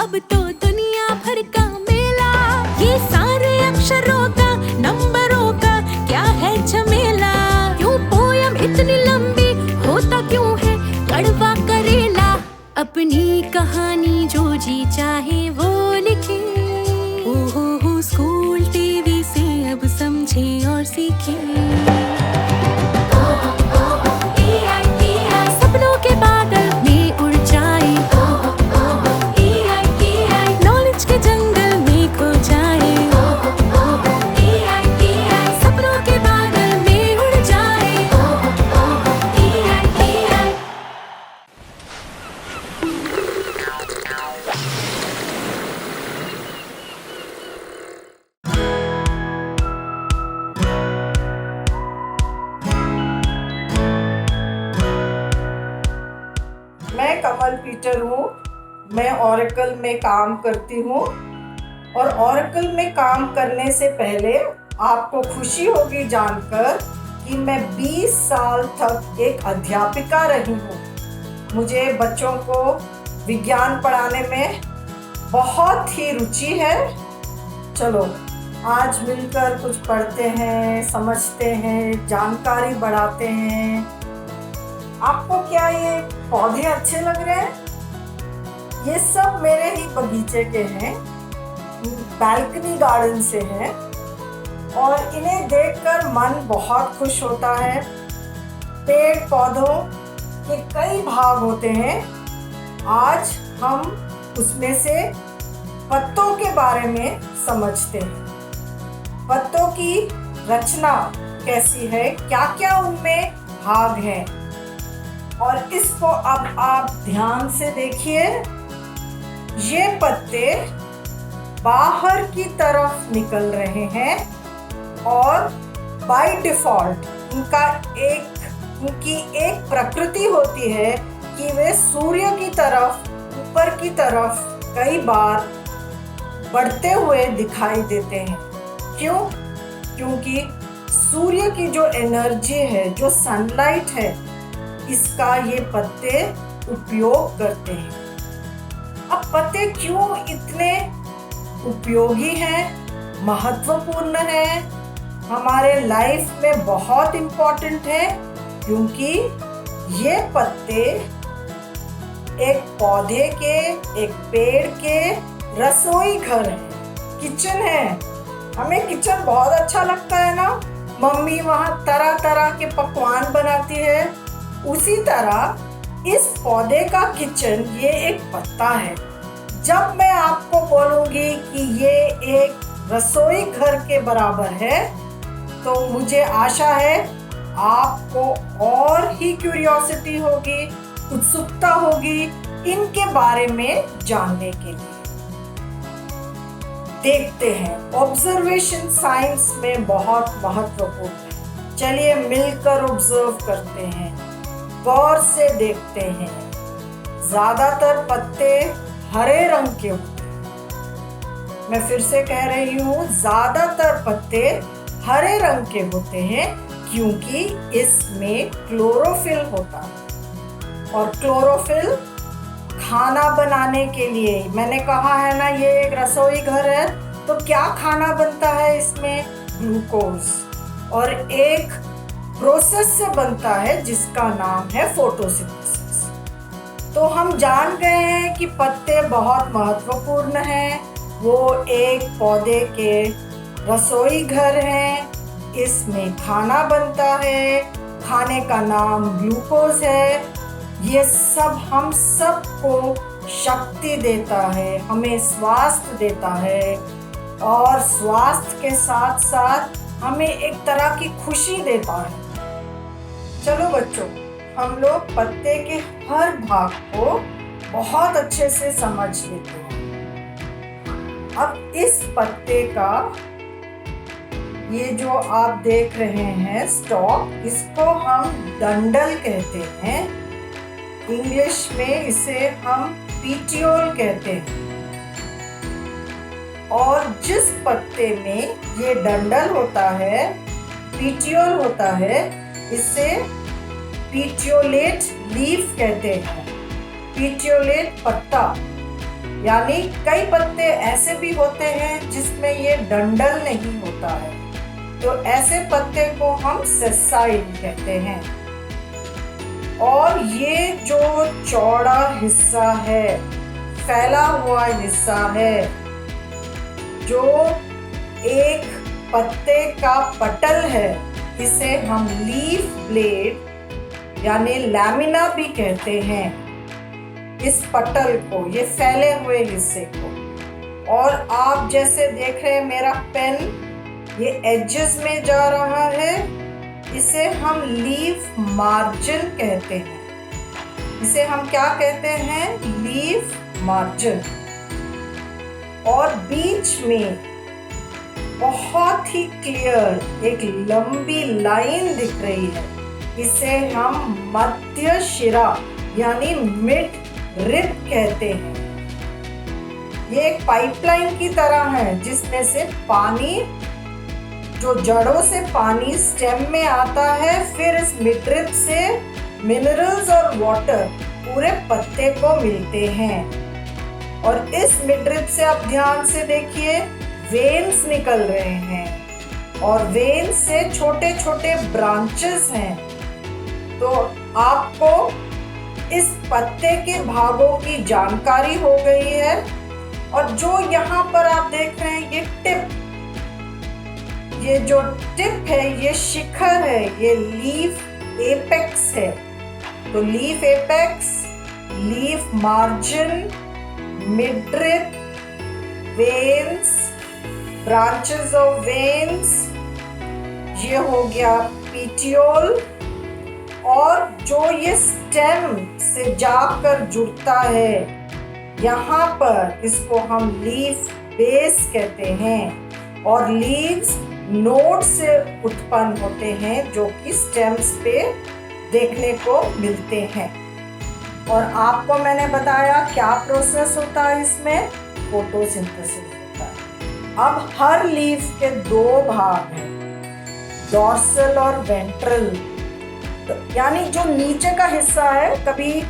अब तो दुनिया भर का मेला, ये सारे अक्षरों का नंबरों का क्या है झमेला। क्यों पोयम इतनी लंबी, होता क्यों है कड़वा करेला। अपनी कहानी जो जी चाहे वो लिखे, ओहो स्कूल टीवी से अब समझे और सीखे। सपनों के बादल में उड़ जाए, नॉलेज के जंगल में खो जाए। सपनों के बादल में उड़ जाए। मैं कमल पीटर हूँ। मैं ओरेकल में काम करती हूँ और ओरेकल में काम करने से पहले आपको खुशी होगी जानकर कि मैं 20 साल तक एक अध्यापिका रही हूँ। मुझे बच्चों को विज्ञान पढ़ाने में बहुत ही रुचि है। चलो आज मिलकर कुछ पढ़ते हैं, समझते हैं, जानकारी बढ़ाते हैं। आपको क्या ये पौधे अच्छे लग रहे हैं? ये सब मेरे ही बगीचे के हैं, बालकनी गार्डन से हैं और इन्हें देखकर मन बहुत खुश होता है। पेड़ पौधों के कई भाग होते हैं। आज हम उसमें से पत्तों के बारे में समझते हैं। पत्तों की रचना कैसी है, क्या क्या उनमें भाग हैं, और इसको अब आप ध्यान से देखिए। ये पत्ते बाहर की तरफ निकल रहे हैं और बाय डिफॉल्ट उनकी एक प्रकृति होती है कि वे सूर्य की तरफ, ऊपर की तरफ कई बार बढ़ते हुए दिखाई देते हैं। क्यों? क्योंकि सूर्य की जो एनर्जी है, जो सनलाइट है, इसका ये पत्ते उपयोग करते हैं। अब पत्ते क्यों इतने उपयोगी हैं, महत्वपूर्ण हैं, हमारे लाइफ में बहुत इम्पोर्टेंट है? क्योंकि ये पत्ते एक पौधे के, एक पेड़ के रसोई घर है, किचन है। हमें किचन बहुत अच्छा लगता है ना, मम्मी वहाँ तरह तरह के पकवान बनाती है। उसी तरह इस पौधे का किचन ये एक पत्ता है। जब मैं आपको बोलूँगी कि ये एक रसोई घर के बराबर है, तो मुझे आशा है आपको और ही क्यूरियोसिटी होगी, उत्सुकता होगी इनके बारे में जानने के लिए। देखते हैं, ऑब्जर्वेशन साइंस में बहुत महत्वपूर्ण है। चलिए मिलकर ऑब्जर्व करते हैं, गौर से देखते हैं। ज्यादातर पत्ते हरे रंग के होते हैं। मैं फिर से कह रही हूँ, ज्यादातर पत्ते हरे रंग के होते हैं क्योंकि इसमें क्लोरोफिल होता है। और क्लोरोफिल खाना बनाने के लिए, मैंने कहा है ना ये एक रसोई घर है, तो क्या खाना बनता है इसमें? ग्लूकोज। और एक प्रोसेस से बनता है जिसका नाम है फोटोसिंथेसिस। तो हम जान गए हैं कि पत्ते बहुत महत्वपूर्ण हैं। वो एक पौधे के रसोई घर हैं, इसमें खाना बनता है, खाने का नाम ग्लूकोज है। ये सब हम सबको शक्ति देता है, हमें स्वास्थ्य देता है और स्वास्थ्य के साथ साथ हमें एक तरह की खुशी देता है। चलो बच्चों, हम लोग पत्ते के हर भाग को बहुत अच्छे से समझ लेते हैं। अब इस पत्ते का ये जो आप देख रहे हैं स्टॉक, इसको हम डंडल कहते हैं। इंग्लिश में इसे हम पीटियोल कहते हैं। और जिस पत्ते में ये डंडल होता है, पीटियोल होता है, इसे पीटियोलेट लीफ कहते हैं। पीटियोलेट पत्ता यानी कई पत्ते ऐसे भी होते हैं जिसमें ये डंडल नहीं होता है, तो ऐसे पत्ते को हम सेसाइल कहते हैं। और ये जो चौड़ा हिस्सा है, फैला हुआ हिस्सा है, जो एक पत्ते का पटल है, इसे हम लीफ ब्लेड यानी लैमिना भी कहते हैं। इस पटल को, ये फैले हुए हिस्से को। और आप जैसे देख रहे हैं मेरा पेन ये एजेस में जा रहा है, इसे हम लीफ मार्जिन कहते हैं। इसे हम क्या कहते हैं? Leaf margin. और बीच में बहुत ही क्लियर एक लंबी लाइन दिख रही है, इसे हम मध्य शिरा यानी मिड रिब कहते हैं। ये एक पाइपलाइन की तरह है जिसमें से पानी, जो जड़ों से पानी स्टेम में आता है, फिर इस मिड रिब से मिनरल्स और वाटर पूरे पत्ते को मिलते हैं। और इस मिड रिब से आप ध्यान से देखिए, वेन्स निकल रहे हैं और वेन्स से छोटे छोटे ब्रांचेस हैं। तो आपको इस पत्ते के भागों की जानकारी हो गई है। और जो यहाँ पर आप देख रहे हैं ये टिप, ये जो टिप है ये शिखर है, ये लीफ एपेक्स है। तो leaf apex, leaf margin, midrib, veins, branches of veins, ये हो गया पीटियोल। और जो ये स्टेम से जाकर जुड़ता है यहाँ पर, इसको हम लीफ बेस कहते हैं। और लीव्स नोड से उत्पन्न होते हैं जो कि स्टेम्स पे देखने को मिलते हैं। और आपको मैंने बताया क्या प्रोसेस होता है इसमें, फोटोसिंथेसिस होता है। अब हर लीफ के दो भाग हैं, डॉर्सल और वेंट्रल। यानी जो नीचे का हिस्सा है, कभी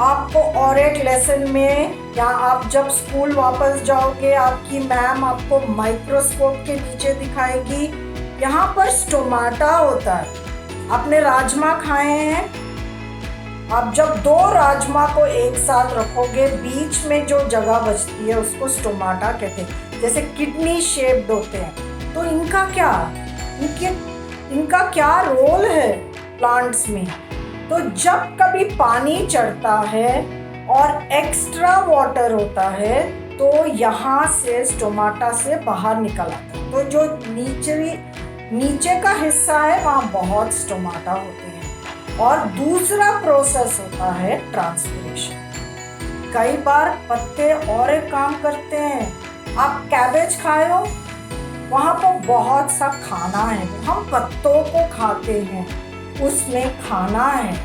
आपको और एक लेसन में या आप जब स्कूल वापस जाओगे, आपकी मैम आपको माइक्रोस्कोप के नीचे दिखाएगी, यहाँ पर स्टोमाटा होता है। आपने राजमा खाए हैं, आप जब दो राजमा को एक साथ रखोगे, बीच में जो जगह बचती है उसको स्टोमाटा कहते हैं। जैसे किडनी शेप्ड होते हैं। तो इनका क्या रोल है प्लांट्स में? तो जब कभी पानी चढ़ता है और एक्स्ट्रा वाटर होता है, तो यहाँ से स्टोमाटा से बाहर निकल आता है। तो जो नीचे का हिस्सा है वहाँ बहुत स्टोमाटा होते हैं। और दूसरा प्रोसेस होता है ट्रांसपिरेशन। कई बार पत्ते और एक काम करते हैं। आप कैबेज खाए हो, वहाँ पर बहुत सा खाना है, हम पत्तों को खाते हैं, उसमें खाना है।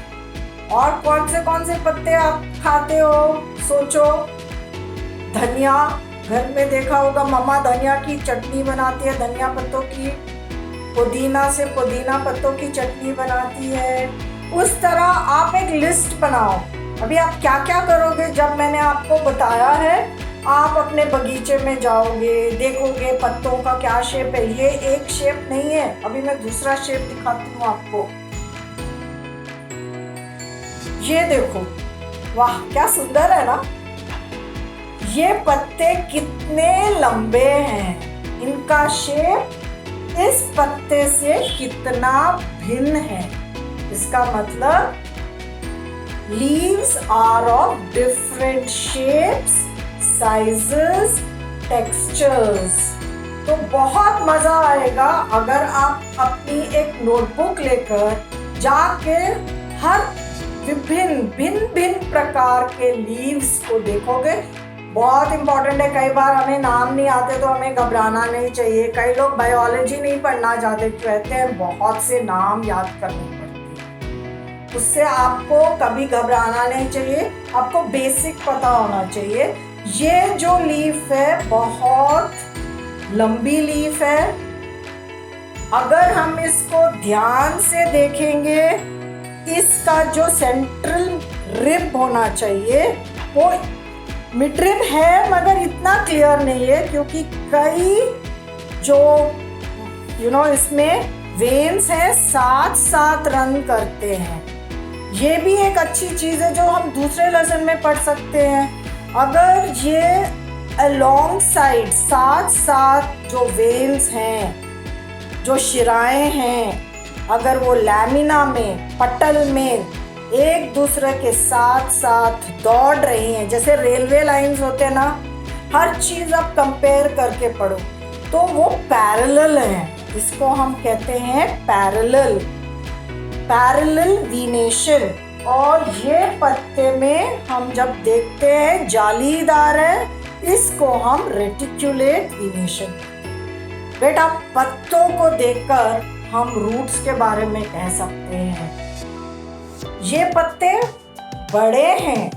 और कौन से पत्ते आप खाते हो? सोचो, धनिया, घर में देखा होगा मम्मा धनिया की चटनी बनाती है, धनिया पत्तों की। पुदीना से पुदीना पत्तों की चटनी बनाती है। उस तरह आप एक लिस्ट बनाओ। अभी आप क्या क्या करोगे? जब मैंने आपको बताया है, आप अपने बगीचे में जाओगे, देखोगे पत्तों का क्या शेप है। ये एक शेप नहीं है, अभी मैं दूसरा शेप दिखाती हूँ आपको। ये देखो, वाह क्या सुंदर है ना। ये पत्ते कितने लंबे हैं, इनका शेप इस पत्ते से कितना भिन्न है। इसका मतलब leaves are of different shapes, sizes, textures. तो बहुत मजा आएगा अगर आप अपनी एक नोटबुक लेकर जाके हर भिन्न प्रकार के लीव्स को देखोगे। बहुत इंपॉर्टेंट है। कई बार हमें नाम नहीं आते तो हमें घबराना नहीं चाहिए। कई लोग बायोलॉजी नहीं पढ़ना चाहते, कहते हैं बहुत से नाम याद करने पड़ते हैं। उससे आपको कभी घबराना नहीं चाहिए, आपको बेसिक पता होना चाहिए। ये जो लीफ है बहुत लंबी लीफ है। अगर हम इसको ध्यान से देखेंगे, इसका जो सेंट्रल रिब होना चाहिए वो मिड है मगर इतना क्लियर नहीं है, क्योंकि कई जो इसमें वेन्स हैं साथ साथ रन करते हैं। ये भी एक अच्छी चीज़ है जो हम दूसरे लेसन में पढ़ सकते हैं। अगर ये अलोंग साइड साथ साथ जो वेन्स हैं, जो शिराएं हैं, अगर वो लैमिना में, पटल में एक दूसरे के साथ साथ दौड़ रही हैं, जैसे रेलवे लाइंस होते हैं ना, हर चीज़ आप कंपेयर करके पढ़ो तो वो पैरेलल हैं। इसको हम कहते हैं पैरेलल वीनेशन। और ये पत्ते में हम जब देखते हैं जालीदार है, इसको हम रेटिकुलेट वीनेशन। बेटा पत्तों को देखकर हम रूट्स के बारे में कह सकते हैं ये पत्ते बड़े हैं,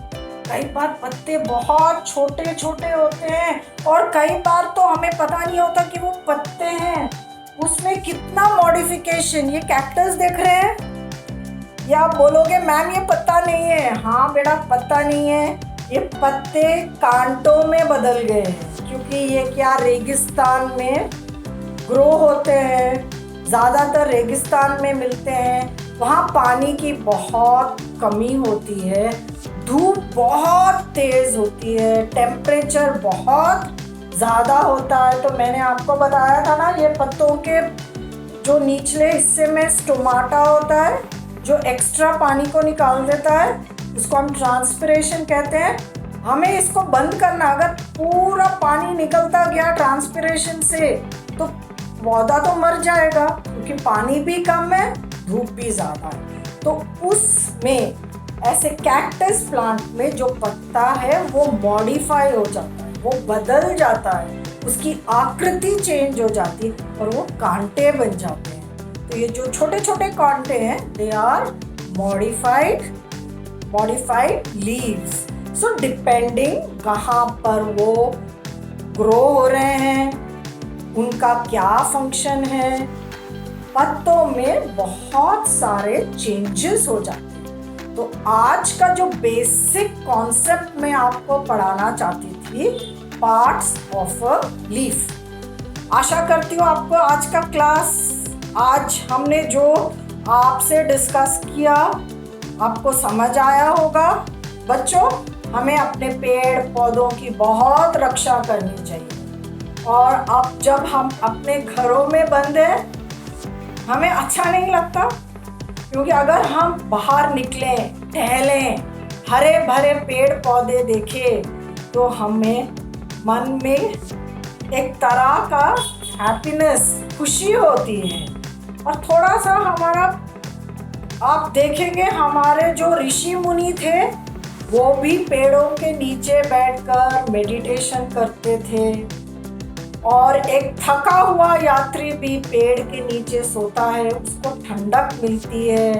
कई बार पत्ते बहुत छोटे छोटे होते हैं, और कई बार तो हमें पता नहीं होता कि वो पत्ते हैं, उसमें कितना मॉडिफिकेशन। ये कैक्टस देख रहे हैं, या आप बोलोगे मैम ये पत्ता नहीं है। हाँ बेटा पत्ता नहीं है, ये पत्ते कांटों में बदल गए हैं, क्योंकि ये क्या रेगिस्तान में ग्रो होते हैं, ज़्यादातर रेगिस्तान में मिलते हैं, वहाँ पानी की बहुत कमी होती है, धूप बहुत तेज़ होती है, टेम्परेचर बहुत ज़्यादा होता है। तो मैंने आपको बताया था ना, ये पत्तों के जो निचले हिस्से में स्टोमाटा होता है जो एक्स्ट्रा पानी को निकाल देता है, उसको हम ट्रांसपिरेशन कहते हैं। हमें इसको बंद करना, अगर पूरा पानी निकलता गया ट्रांसपिरेशन से तो पौधा तो मर जाएगा, क्योंकि पानी भी कम है, धूप भी ज़्यादा है। तो उसमें ऐसे कैक्टस प्लांट में जो पत्ता है वो मॉडिफाई हो जाता है, वो बदल जाता है, उसकी आकृति चेंज हो जाती है और वो कांटे बन जाते हैं। तो ये जो छोटे छोटे कांटे हैं they are modified leaves. So depending कहाँ पर वो ग्रो हो रहे हैं, उनका क्या फंक्शन है, पत्तों में बहुत सारे चेंजेस हो जाते हैं। तो आज का जो बेसिक कॉन्सेप्ट मैं आपको पढ़ाना चाहती थी, पार्ट्स ऑफ अ लीफ। आशा करती हूँ आपको आज का क्लास, आज हमने जो आपसे डिस्कस किया, आपको समझ आया होगा। बच्चों हमें अपने पेड़ पौधों की बहुत रक्षा करनी चाहिए, और अब जब हम अपने घरों में बंद हैं हमें अच्छा नहीं लगता, क्योंकि अगर हम बाहर निकलें, टहलें, हरे भरे पेड़ पौधे देखें तो हमें मन में एक तरह का हैप्पीनेस, खुशी होती है। और थोड़ा सा हमारा, आप देखेंगे हमारे जो ऋषि मुनि थे वो भी पेड़ों के नीचे बैठकर मेडिटेशन करते थे, और एक थका हुआ यात्री भी पेड़ के नीचे सोता है, उसको ठंडक मिलती है।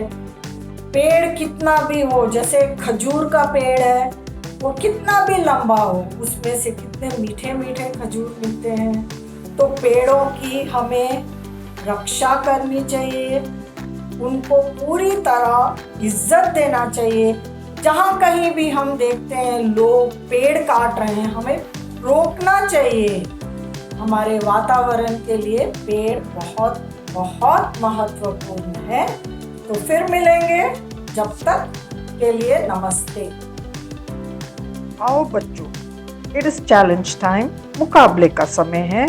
पेड़ कितना भी हो, जैसे खजूर का पेड़ है, वो कितना भी लंबा हो, उसमें से कितने मीठे मीठे खजूर मिलते हैं। तो पेड़ों की हमें रक्षा करनी चाहिए, उनको पूरी तरह इज्जत देना चाहिए। जहाँ कहीं भी हम देखते हैं लोग पेड़ काट रहे हैं, हमें रोकना चाहिए। हमारे वातावरण के लिए पेड़ बहुत बहुत महत्वपूर्ण है। तो फिर मिलेंगे, जब तक के लिए नमस्ते। आओ बच्चों, इट इज चैलेंज टाइम, मुकाबले का समय है।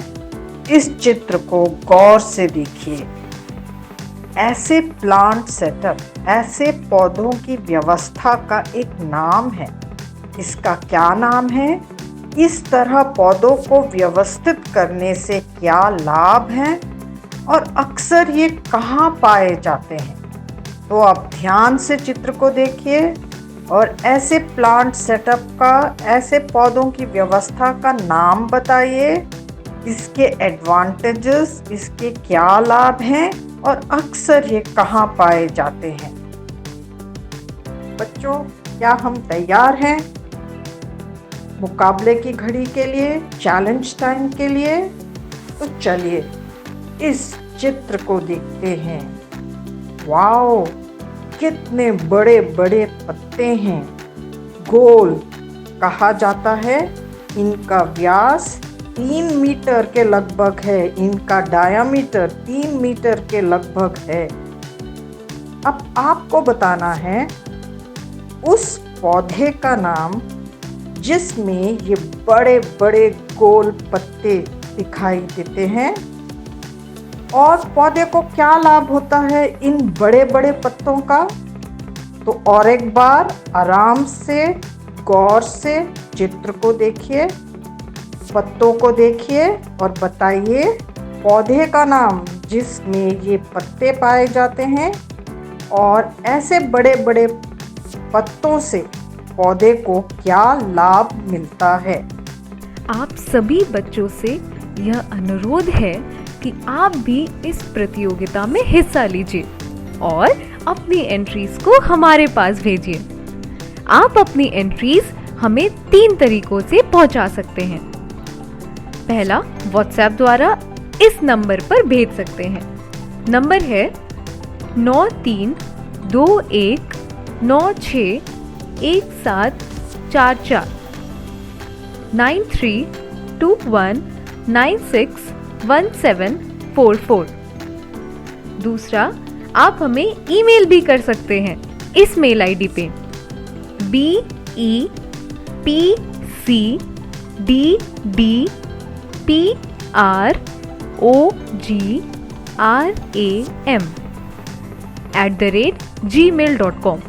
इस चित्र को गौर से देखिए। ऐसे प्लांट सेटअप, ऐसे पौधों की व्यवस्था का एक नाम है। इसका क्या नाम है? इस तरह पौधों को व्यवस्थित करने से क्या लाभ हैं और अक्सर ये कहाँ पाए जाते हैं? तो आप ध्यान से चित्र को देखिए और ऐसे प्लांट सेटअप का, ऐसे पौधों की व्यवस्था का नाम बताइए। इसके एडवांटेजेस, इसके क्या लाभ हैं और अक्सर ये कहाँ पाए जाते हैं? बच्चों, क्या हम तैयार हैं मुकाबले की घड़ी के लिए, चैलेंज टाइम के लिए? तो चलिए इस चित्र को देखते हैं। वाओ, कितने बड़े बड़े पत्ते हैं, गोल, कहा जाता है। इनका व्यास 3 मीटर के लगभग है, इनका डायामीटर 3 मीटर के लगभग है। अब आपको बताना है उस पौधे का नाम जिसमें ये बड़े बड़े गोल पत्ते दिखाई देते हैं, और पौधे को क्या लाभ होता है इन बड़े बड़े पत्तों का। तो और एक बार आराम से गौर से चित्र को देखिए, पत्तों को देखिए और बताइए पौधे का नाम जिसमें ये पत्ते पाए जाते हैं, और ऐसे बड़े बड़े पत्तों से पौधे को क्या लाभ मिलता है। आप सभी बच्चों से यह अनुरोध है कि आप भी इस प्रतियोगिता में हिस्सा लीजिए और अपनी एंट्रीज को हमारे पास भेजिए। आप अपनी एंट्रीज हमें 3 तरीकों से पहुंचा सकते हैं। पहला, व्हाट्सएप द्वारा इस नंबर पर भेज सकते हैं। नंबर है 9321961744 9321961744। दूसरा, आप हमें ईमेल भी कर सकते हैं इस मेल आईडी पे BEPCDDPROGRAM@gmail.com,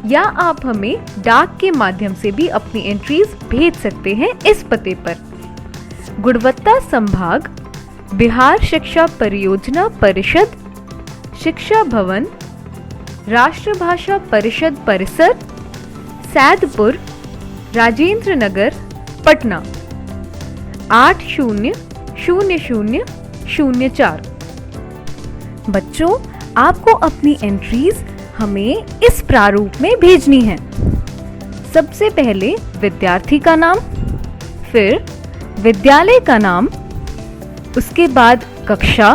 या आप हमें डाक के माध्यम से भी अपनी एंट्रीज भेज सकते हैं इस पते पर। गुणवत्ता संभाग, बिहार शिक्षा परियोजना परिषद, शिक्षा भवन, राष्ट्रभाषा परिषद परिसर, सैदपुर, राजेंद्र नगर, पटना 800004। बच्चों, आपको अपनी एंट्रीज हमें इस प्रारूप में भेजनी है। सबसे पहले विद्यार्थी का नाम, फिर विद्यालय का नाम, उसके बाद कक्षा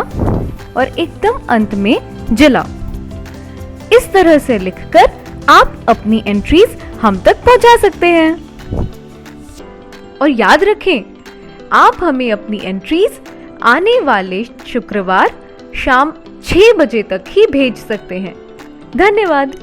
और एकदम अंत में जिला। इस तरह से लिखकर आप अपनी एंट्रीज हम तक पहुंचा सकते हैं। और याद रखें, आप हमें अपनी एंट्रीज आने वाले शुक्रवार शाम 6 बजे तक ही भेज सकते हैं। धन्यवाद।